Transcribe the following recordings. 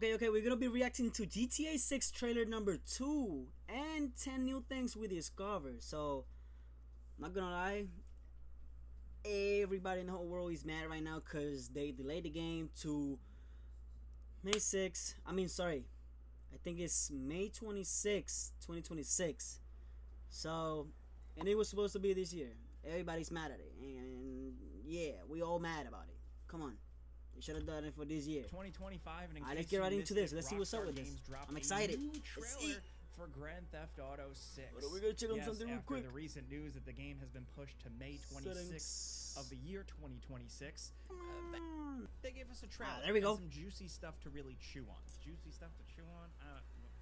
Okay, we're gonna be reacting to GTA 6 trailer number 2 and 10 new things we discovered. So, not gonna lie, everybody in the whole world is mad right now because they delayed the game to May 6th. I think it's May 26, 2026. So, and it was supposed to be this year. Everybody's mad at it, and yeah, we all mad about it. Come on. They should have done it for this year. 2025, and let's get right into this. Let's see what's up with this. I'm excited. Let's see. For Grand Theft Auto 6. But we're gonna check on something real quick. After the recent news that the game has been pushed to May 26th of the year 2026, they gave us a trailer. There we go. Some juicy stuff to really chew on. Juicy stuff to chew on.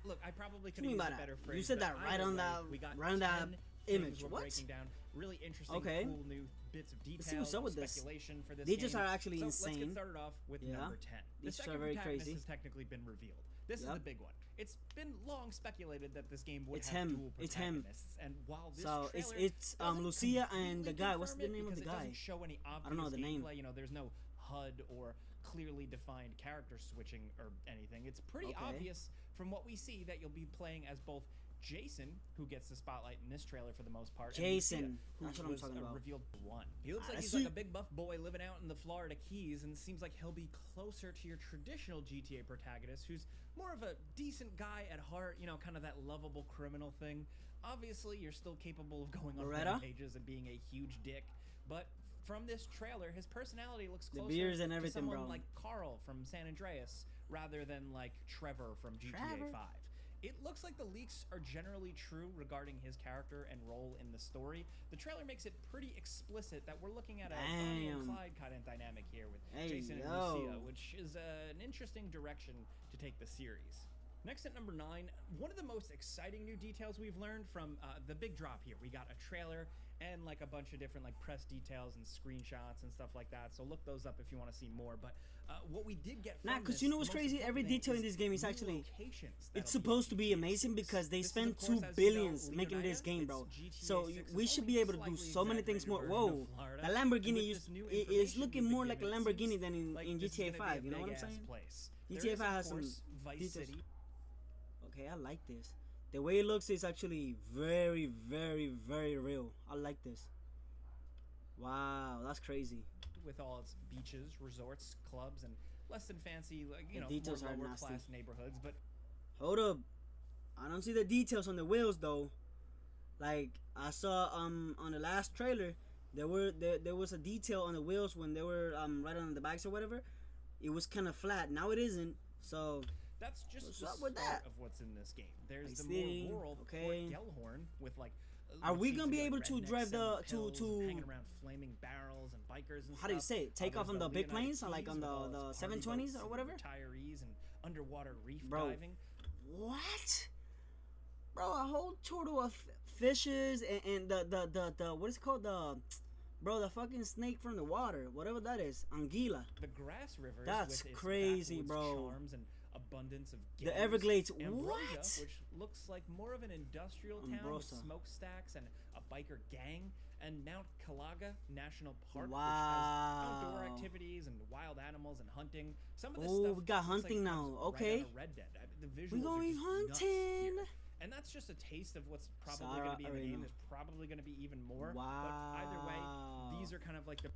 Look, I probably could have used a better phrase. You said that right on that image. We're what? Breaking down really interesting, cool new bits of details, speculation for this Details game. are actually insane. Let's get started off with number 10. The second protagonist has technically been revealed. This is the big one. It's been long speculated that this game would have dual protagonists, and while this trailer it's Lucia and the guy. What's the name of the guy? It doesn't show any obvious I don't know the name. gameplay. You know, there's no HUD or clearly defined character switching or anything. It's pretty obvious from what we see that you'll be playing as both Jason, who gets the spotlight in this trailer for the most part. Jason, that's what I'm talking about. Revealed one. He looks like he's like a big buff boy living out in the Florida Keys, and it seems like he'll be closer to your traditional GTA protagonist, who's more of a decent guy at heart. You know, kind of that lovable criminal thing. Obviously, you're still capable of going on rampages and being a huge dick, but from this trailer, his personality looks closer to someone like Carl from San Andreas rather than like Trevor from GTA 5. It looks like the leaks are generally true regarding his character and role in the story. The trailer makes it pretty explicit that we're looking at a Bonnie and Clyde kind of dynamic here with Jason and Lucia, which is an interesting direction to take the series. Next at number 9, one of the most exciting new details we've learned from the big drop here. We got a trailer and like a bunch of different like press details and screenshots and stuff like that. So look those up if you want to see more. But what we did get from because you know what's crazy? Every detail in this game is actually it's supposed to be amazing because they spent $2 billion making this game, bro. So we should be able to do so many things more. Whoa, the Lamborghini is looking more like a Lamborghini than in GTA 5. You know what I'm saying? GTA 5 has some details. Okay, I like this. The way it looks is actually very, very, very real. I like this. Wow, that's crazy. With all its beaches, resorts, clubs, and less than fancy, like more lower class neighborhoods. But hold up, I don't see the details on the wheels though. Like I saw on the last trailer, there was a detail on the wheels when they were right on the bikes or whatever. It was kind of flat. Now it isn't. So. That's just the start of what's in this game. There's the more rural Port Gellhorn with like. Are we gonna be able to drive the hanging around flaming barrels and bikers and how do you say it? Take off on the big planes, like on the 720s or whatever. Retirees and underwater reef diving. What? Bro, a whole total of fishes and the what is it called, the fucking snake from the water, whatever that is, anguilla. The grass rivers. That's with crazy, bro. Charms and abundance of the Everglades. Ambrosia, what? Which looks like more of an industrial town with smokestacks and a biker gang, and Mount Calaga National Park, which has outdoor activities and wild animals and hunting. Some of this stuff. We got hunting now. Okay. Right Red Dead. The visuals we going hunting. And that's just a taste of what's probably going to be in the game. There's probably going to be even more. Wow. But either way, these are kind of like the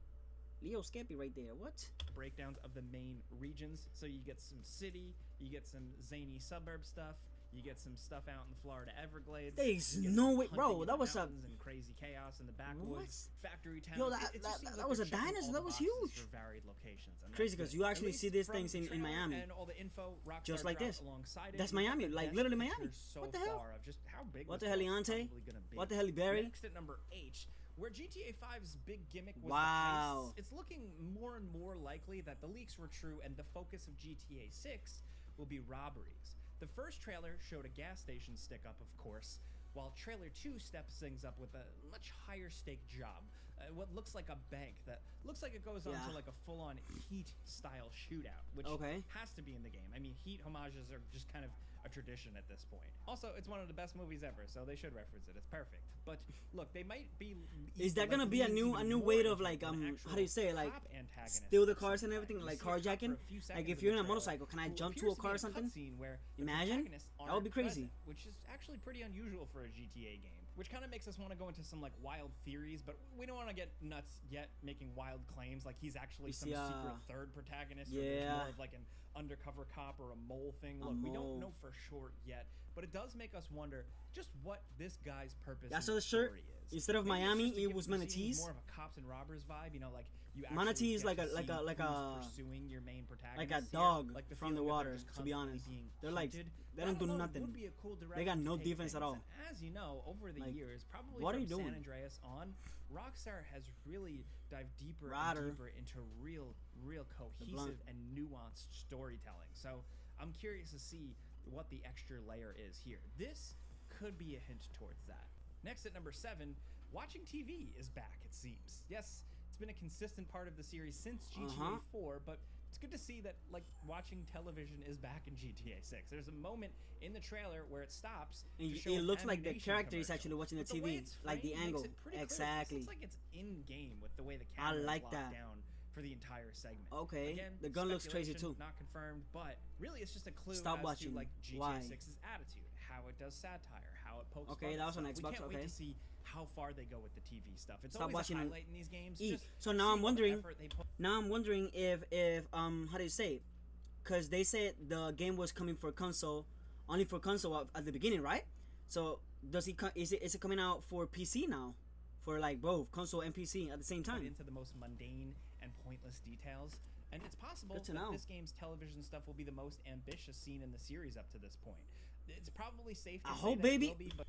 Leo Scampy right there. What? Breakdowns of the main regions. So you get some city, you get some zany suburb stuff, you get some stuff out in the Florida Everglades. There's no way, bro. That was and crazy chaos in the backwoods. Factory town. Yo, that was a dinosaur. That was huge. For varied locations. Crazy because you actually see these things in Miami. And all the info, just like this. Alongside That's Miami, like literally Miami. What the hell? Of just how big what the heliante? What the heli Barry? Next at number 8. Where GTA 5's big gimmick was the heist, it's looking more and more likely that the leaks were true and the focus of GTA 6 will be robberies. The first trailer showed a gas station stick-up, of course, while trailer 2 steps things up with a much higher stake job. what looks like a bank that looks like it goes on to like a full-on Heat style shootout, which has to be in the game. I mean, Heat homages are just kind of a tradition at this point. Also, it's one of the best movies ever, so they should reference it. It's perfect. But look, they might be. Is that gonna be a new way of like how do you say it, like steal the cars and everything, like carjacking? Like if you're in a motorcycle, can I jump to a car or something? Imagine, that would be crazy. Which is actually pretty unusual for a GTA game. Which kind of makes us want to go into some like wild theories, but we don't want to get nuts yet making wild claims like he's actually some secret third protagonist, or there's more of like an undercover cop or a mole thing. Look, we don't know for sure yet, but it does make us wonder just what this guy's purpose in the story is. Instead of Miami, it was Manatees. More of a cops and robbers vibe, you know, like you actually Manatees like a pursuing your main protagonist, like a dog from the water. To be honest, they're like they don't do nothing. They got no defense at all. And as you know, over the years, probably what are from you doing? San Andreas on, Rockstar has really dived deeper and deeper into real cohesive and nuanced storytelling. So I'm curious to see what the extra layer is here. This could be a hint towards that. Next at number 7, watching TV is back, it seems. Yes, it's been a consistent part of the series since GTA 4, but it's good to see that like watching television is back in GTA 6. There's a moment in the trailer where it stops. And it looks like the character is actually watching the TV, like the angle. Exactly. It looks like it's in game with the way the camera is locked down for the entire segment. Okay. Again, the gun looks crazy too. Not confirmed, but really it's just a clue Stop as watching. to like GTA 6's attitude, how it does satire, how it pokes fun. That was on Xbox. We can't wait to see how far they go with the TV stuff. It's Stop always watching a highlight in these games. So now I'm wondering. Now I'm wondering if how do you say it? Because they said the game was coming for console, only for console at the beginning, right? So is it coming out for PC now, for like both console and PC at the same time? Into the most mundane and pointless details, and it's possible that this game's television stuff will be the most ambitious scene in the series up to this point. It's probably safe to say that it will be, but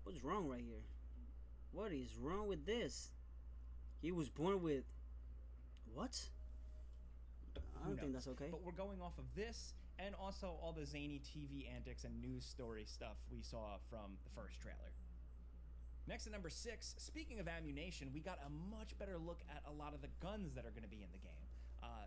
what's wrong right here? What is wrong with this? He was born with what? I don't think that's okay. But we're going off of this and also all the zany TV antics and news story stuff we saw from the first trailer. Next at number 6, speaking of ammunition, we got a much better look at a lot of the guns that are going to be in the game.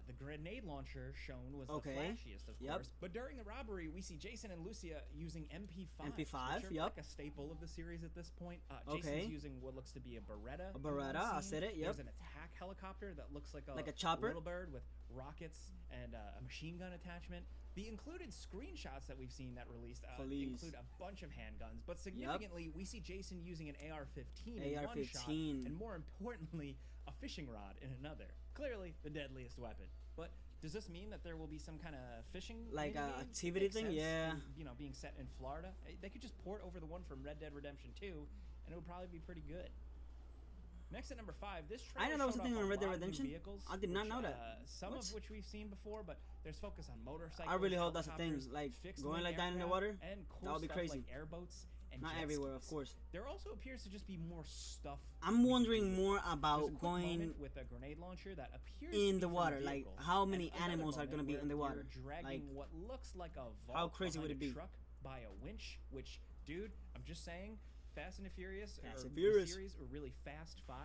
The grenade launcher shown was the flashiest, of course. But during the robbery, we see Jason and Lucia using MP5s, which are like a staple of the series at this point. Jason's using what looks to be a Beretta. A Beretta, I said it, There's an attack helicopter that looks like a chopper. Little bird with rockets and a machine gun attachment. The included screenshots that we've seen that released include a bunch of handguns, but significantly, we see Jason using an AR-15 in one shot, and more importantly, a fishing rod in another. Clearly, the deadliest weapon. But does this mean that there will be some kind of fishing activity thing? Yeah. You know, being set in Florida, they could just port over the one from Red Dead Redemption 2, and it would probably be pretty good. Next at number 5, this trailer I know that was the thing on Red Dead Redemption. Vehicles, I did not know that. Some of which we've seen before, but there's focus on motorcycles. I really hope that's a thing, like going like that in the water. And cool that would be crazy. Like airboats and not jet everywhere, skis. of course. There also appears to just be more stuff. I'm wondering more about going with a grenade launcher that appears in the water. Like how many animals are going to be in the water? Dragging like what looks like a vault how crazy would it be? Truck by a winch, which, dude, I'm just saying, Fast and Furious, the series, or really Fast 5,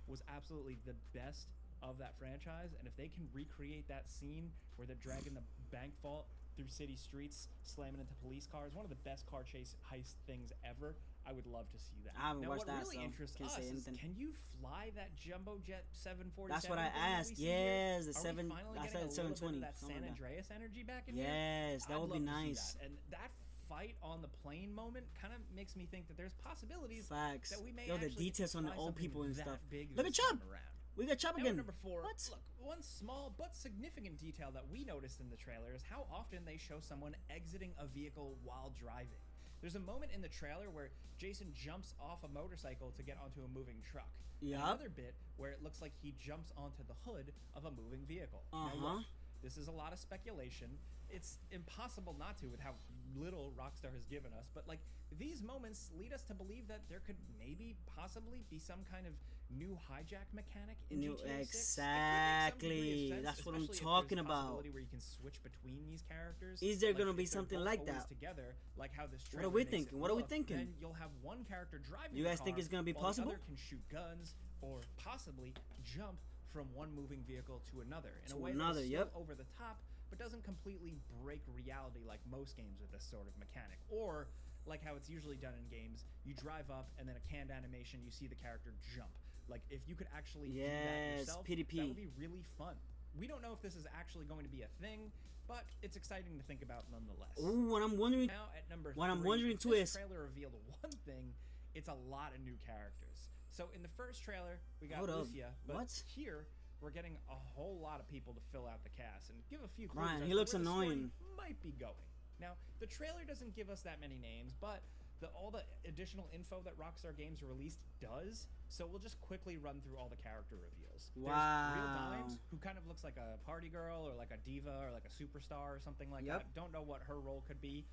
was absolutely the best of that franchise. And if they can recreate that scene where they're dragging the bank vault through city streets, slamming into police cars, one of the best car chase heist things ever, I would love to see that. I haven't watched that, what really interests us is, can you fly that jumbo jet 747? That's what I asked. Yes, the 7. I said 720. That San Andreas energy back in here. Yes, that would be nice. And that fight on the plane moment kind of makes me think that there's possibilities Facts. that we may the details on the old people and stuff. Look at Chop. We got Chop again. Number 4. What? Look, one small but significant detail that we noticed in the trailer is how often they show someone exiting a vehicle while driving. There's a moment in the trailer where Jason jumps off a motorcycle to get onto a moving truck. Yeah. Another bit where it looks like he jumps onto the hood of a moving vehicle. Now look, this is a lot of speculation. It's impossible not to with how little Rockstar has given us, but like these moments lead us to believe that there could maybe possibly be some kind of new hijack mechanic in New, GTA 6. exactly. That's what I'm talking about. Where you can switch between these characters. Is there Like, gonna if be they're something both like always that? Together, like how this What are trailer we makes it thinking? What are we look, thinking? Then you'll have one character driving. You the guys car, think it's gonna be while possible? The other can shoot guns or possibly jump from one moving vehicle to another in a way that's still over the top, but doesn't completely break reality like most games with this sort of mechanic. Or like how it's usually done in games, you drive up and then a canned animation, you see the character jump. Like if you could actually do that yourself, PDP. that would be really fun. We don't know if this is actually going to be a thing, but it's exciting to think about nonetheless. Ooh, what I'm wondering. Now at number what 3, I'm wondering too this is trailer revealed one thing. It's a lot of new characters. So in the first trailer, we got Hold up. Lucia, but What? here we're getting a whole lot of people to fill out the cast and give a few clues. Ryan, as he to looks where the story annoying. might be going. Now, the trailer doesn't give us that many names, but all the additional info that Rockstar Games released does. So we'll just quickly run through all the character reveals. Wow. There's Real Dimes, who kind of looks like a party girl or like a diva or like a superstar or something like that. Don't know what her role could be.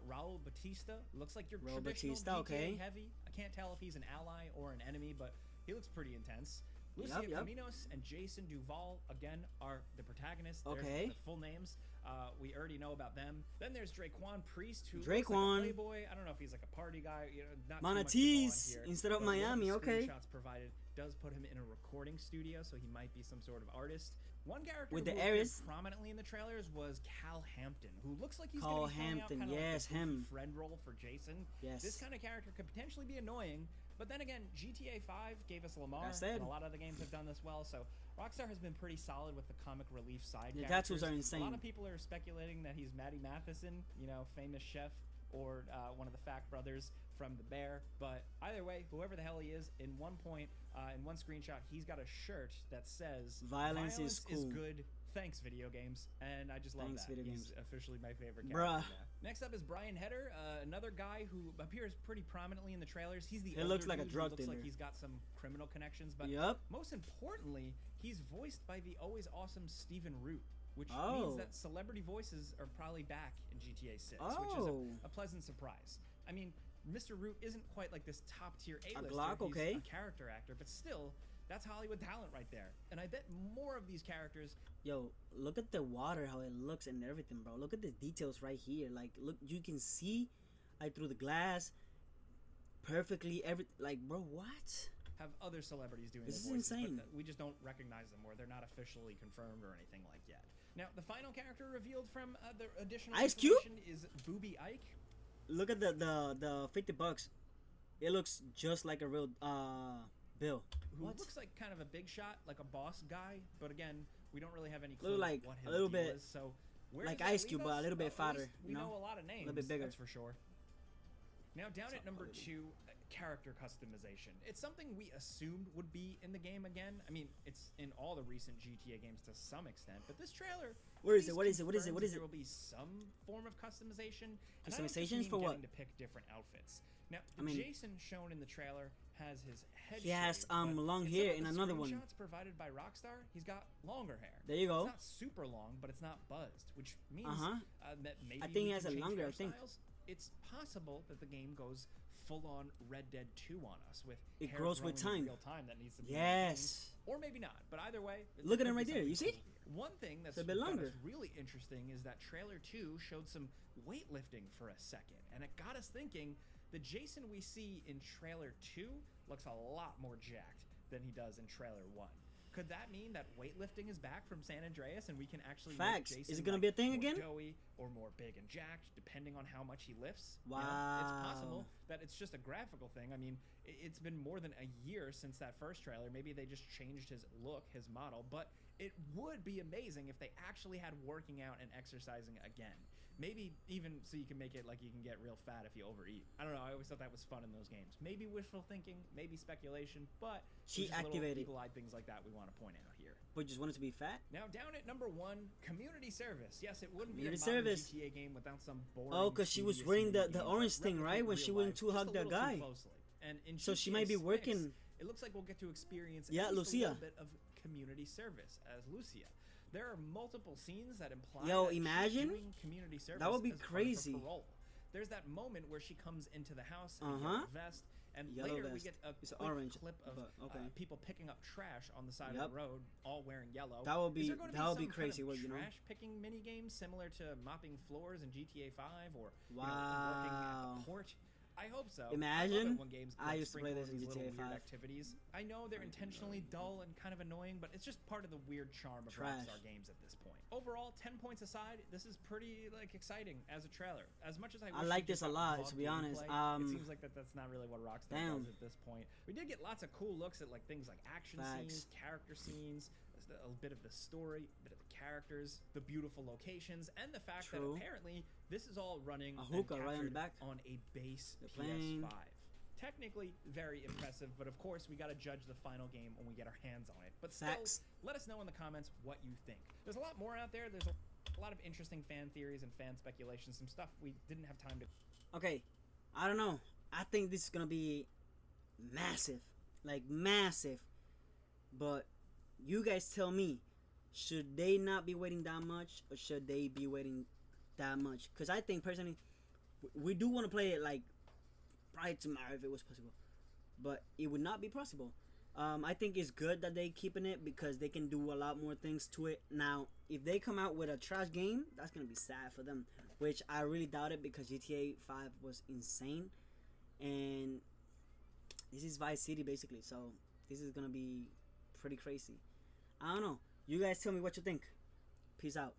Raul Batista looks like your traditional GTA heavy. I can't tell if he's an ally or an enemy, but he looks pretty intense. Lucia Caminos and Jason Duval, again, are the protagonists. There's the full names. We already know about them. Then there's Draquan Priest, who looks like a playboy. I don't know if he's like a party guy. You know, not Manatees instead of Miami. Screenshots provided does put him in a recording studio, so he might be some sort of artist. One character with who the Aries prominently in the trailers was Cal Hampton, who looks like he's Cal going to be Hampton, out yes, like him. friend role for Jason. Yes. This kind of character could potentially be annoying, but then again, GTA 5 gave us Lamar, and a lot of the games have done this well, so Rockstar has been pretty solid with the comic relief side The characters. tattoos are insane. A lot of people are speculating that he's Matty Matheson, you know, famous chef, or one of the Fact brothers from The Bear, but either way, whoever the hell he is, in one point, in one screenshot, he's got a shirt that says Violence is cool. Good. Thanks, video games, and I just love that. Video He's games. officially my favorite character. Bruh. Now. Next up is Brian Heder, another guy who appears pretty prominently in the trailers. He's the He looks like a dude who drug looks dealer. like he's got some criminal connections, but most importantly, he's voiced by the always awesome Stephen Root, which means that celebrity voices are probably back in GTA 6, which is a pleasant surprise. I mean, Mr. Root isn't quite like this top-tier A-lister. He's a character actor, but still, that's Hollywood talent right there. And I bet more of these characters... Yo, look at the water, how it looks and everything, bro. Look at the details right here. Like, look, you can see, like, through the glass, perfectly, like, bro, what? Have other celebrities doing this the is voices, insane. But we just don't recognize them, or they're not officially confirmed or anything like yet. Now, the final character revealed from the additional Ice Cube is Booby Ike. Look at the $50. It looks just like a real Bill. Who looks like kind of a big shot, like a boss guy, but again, we don't really have any clue like what his a little deal bit is. So where like does that Ice Cube, leave but us? a little bit fatter. We know a lot of names. A little bit bigger. That's for sure. Now down at number 2, character customization. It's something we assumed would be in the game again. I mean, it's in all the recent GTA games to some extent, but this trailer. Where is it? What is it? What is it? What is it? There will be some form of customization. Customizations for what? Getting to pick different outfits. Now, Jason shown in the trailer has his head. He has shaved, long hair in another one. Screenshots provided by Rockstar, he's got longer hair. There you go. It's not super long, but it's not buzzed, which means that maybe I think he we has can a change longer. I hairstyles. think It's possible that the game goes full-on Red Dead 2 on us with it hair grows with growing in time. real time that needs to be maintained. or maybe not. But either way, look at him right there. You see? One thing that's a bit longer. Really interesting is that trailer 2 showed some weightlifting for a second, and it got us thinking. The Jason we see in trailer 2 looks a lot more jacked than he does in trailer 1. Could that mean that weightlifting is back from San Andreas and we can actually make Jason is it gonna be a thing more again? Doughy or more big and jacked, depending on how much he lifts? Wow. You know, it's possible that it's just a graphical thing. I mean, it's been more than a year since that first trailer. Maybe they just changed his look, his model, but it would be amazing if they actually had working out and exercising again. Maybe even so you can make it like you can get real fat if you overeat. I don't know. I always thought that was fun in those games. Maybe wishful thinking, maybe speculation, but she activated little eyed things like that we want to point out here. But just wanted to be fat. Now down at number 1, community service. Yes, it wouldn't community be a modern service. GTA game without some boring. Oh, because she was wearing the orange thing, right? When she went to hug that guy. And in so she might be working. It looks like we'll get to experience Lucia. a little bit of community service as Lucia. There are multiple scenes that imply imagine doing community service. That would be as crazy. Part of her parole. There's that moment where she comes into the house in a vest And Yellow later we vest. get a It's quick orange, clip of but okay. people picking up trash on the side Yep. of the road, all wearing yellow. That would Is be there going to that would some be crazy. kind of What, you know? trash picking mini game similar to mopping floors in GTA 5 or Wow. working at the port? I hope so. Imagine. I love it when games I used to play sprinkle this in these little GTA weird 5. activities. I know they're intentionally dull and kind of annoying, but it's just part of the weird charm of Trash. Rockstar games at this point. Overall, 10 points aside, this is pretty exciting as a trailer. As much as I wish like we this just a got lot, raw to be honest. gameplay, it seems like that's not really what Rockstar Damn. does at this point. We did get lots of cool looks at like things like action Facts. scenes, character scenes, a bit of the story, a bit of the characters, the beautiful locations, and the fact True. that apparently this is all running A and hookah right on the captured back. on a base The plane. PS5. Technically very impressive, but of course we got to judge the final game when we get our hands on it. But still, Facts. let us know in the comments what you think. There's a lot more out there. There's a lot of interesting fan theories and fan speculation, some stuff we didn't have time to. Okay, I don't know. I think this is gonna be massive, like massive. But you guys tell me, should they not be waiting that much, or should they be waiting that much? Because I think personally, we do want to play it like probably tomorrow if it was possible, but it would not be possible. I think it's good that they keeping it because they can do a lot more things to it. Now, if they come out with a trash game, that's gonna be sad for them, which I really doubt it because GTA 5 was insane, and this is Vice City basically, so this is gonna be pretty crazy. I don't know. You guys tell me what you think. Peace out.